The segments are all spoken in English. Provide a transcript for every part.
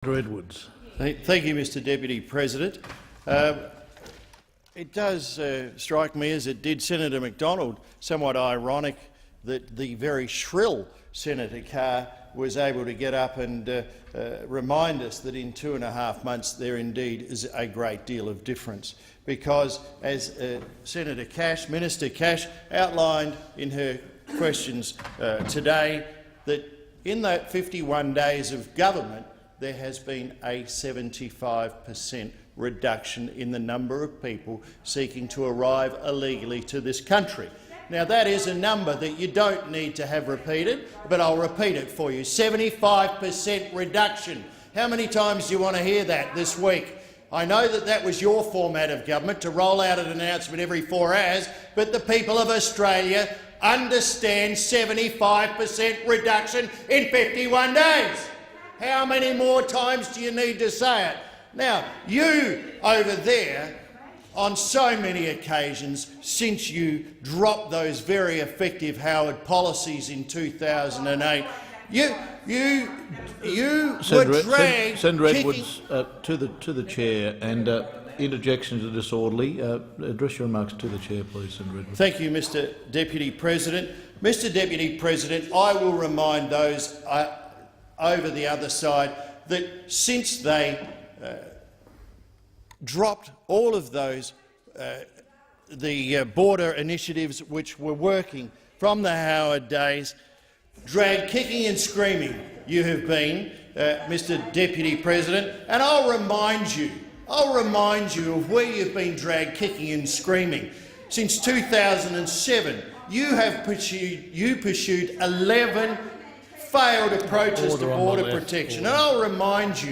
Edwards. Thank you, Mr Deputy President. It does strike me, as it did Senator McDonald, somewhat ironic that the very shrill Senator Carr was able to get up and remind us that in 2.5 months there indeed is a great deal of difference. Because, as Senator Cash, Minister Cash, outlined in her questions today, that in that 51 days of government there has been a 75% reduction in the number of people seeking to arrive illegally to this country. Now, that is a number that you don't need to have repeated, but I'll repeat it for you. 75% reduction. How many times do you want to hear that this week? I know that that was your format of government, to roll out an announcement every 4 hours, but the people of Australia understand 75% reduction in 51 days. How many more times do you need to say it? Now, you over there, on so many occasions since you dropped those very effective Howard policies in 2008, you were dragged. Senator Edwards, to the chair, and interjections are disorderly. Address your remarks to the chair, please, Senator Edwards. Thank you, Mr Deputy President. Mr Deputy President, I will remind those over the other side that since they dropped all of those the border initiatives which were working from the Howard days, dragged kicking and screaming you have been, Mr Deputy President, and I'll remind you of where you've been dragged kicking and screaming. Since 2007, you pursued 11 failed approaches to border protection. And I will remind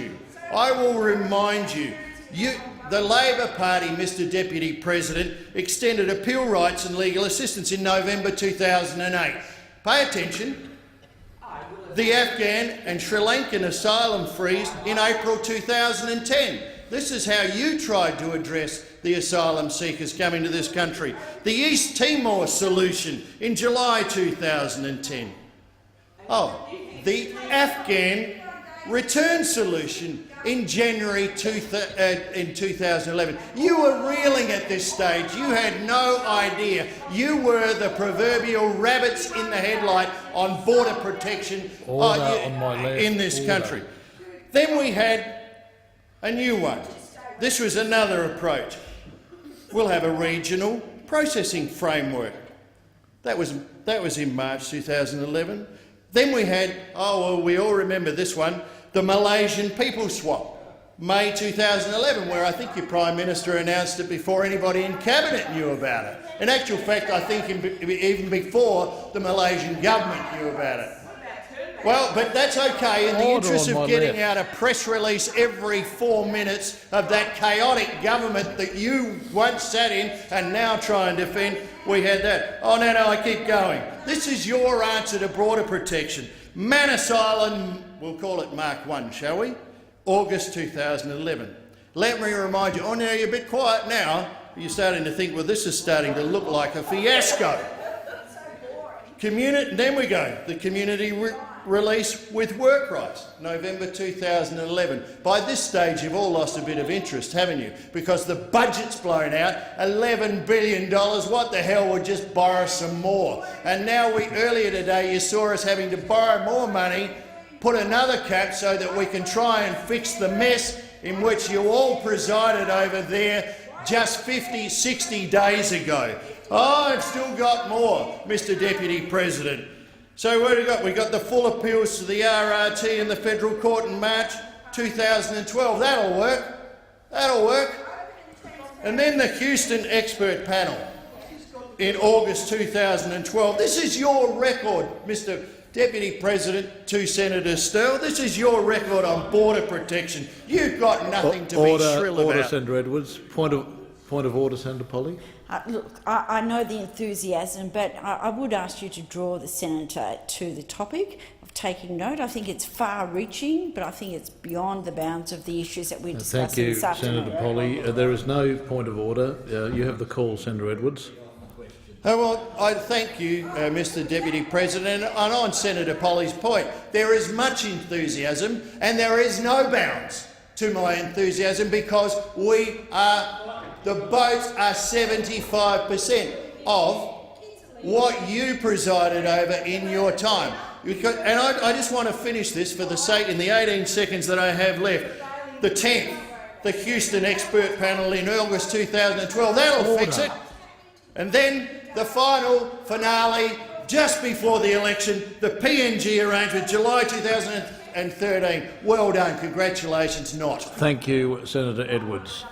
you, the Labor Party, Mr Deputy President, extended appeal rights and legal assistance in November 2008. Pay attention. The Afghan and Sri Lankan asylum freeze in April 2010. This is how you tried to address the asylum seekers coming to this country. The East Timor solution in July 2010. Oh, the Afghan return solution in January 2011. You were reeling at this stage. You had no idea. You were the proverbial rabbits in the headlight on border protection in this country. Then we had a new one. This was another approach. We'll have a regional processing framework. That was in March 2011. Then we had, we all remember this one, the Malaysian people swap, May 2011, where I think your Prime Minister announced it before anybody in Cabinet knew about it. In actual fact, I think even before the Malaysian government knew about it. Well, but that's okay. In the interest of getting out a press release every 4 minutes of that chaotic government that you once sat in and now try and defend, we had that. Oh, no, I keep going. This is your answer to border protection. Manus Island, we'll call it Mark 1, shall we? August 2011. Let me remind you, now you're a bit quiet now. You're starting to think, well, this is starting to look like a fiasco. Then we go, the community release with work rights, November 2011. By this stage, you've all lost a bit of interest, haven't you? Because the budget's blown out, $11 billion. What the hell, we'll just borrow some more. And now earlier today, you saw us having to borrow more money, put another cap so that we can try and fix the mess in which you all presided over there just 50, 60 days ago. Oh, I've still got more, Mr Deputy President. So what have we got? We got the full appeals to the RRT in the federal court in March 2012. That'll work. And then the Houston expert panel in August 2012. This is your record, Mr Deputy President, to Senator Sterle. This is your record on border protection. You've got nothing to be shrill about. Order, Senator Edwards. Point of order, Senator Polley. Look, I know the enthusiasm, but I would ask you to draw the senator to the topic of taking note. I think it's far-reaching, but I think it's beyond the bounds of the issues that we're discussing this afternoon. Thank you, Senator Polley. There is no point of order. You have the call, Senator Edwards. Well, I thank you, Mr Deputy President. And on Senator Polley's point, there is much enthusiasm and there is no bounds to my enthusiasm because the votes are 75% of what you presided over in your time. And I just want to finish this for the sake, in the 18 seconds that I have left. The 10th, the Houston expert panel in August 2012, that'll fix it. And then the final finale, just before the election, the PNG arrangement, July 2013. Well done. Congratulations, not. Thank you, Senator Edwards.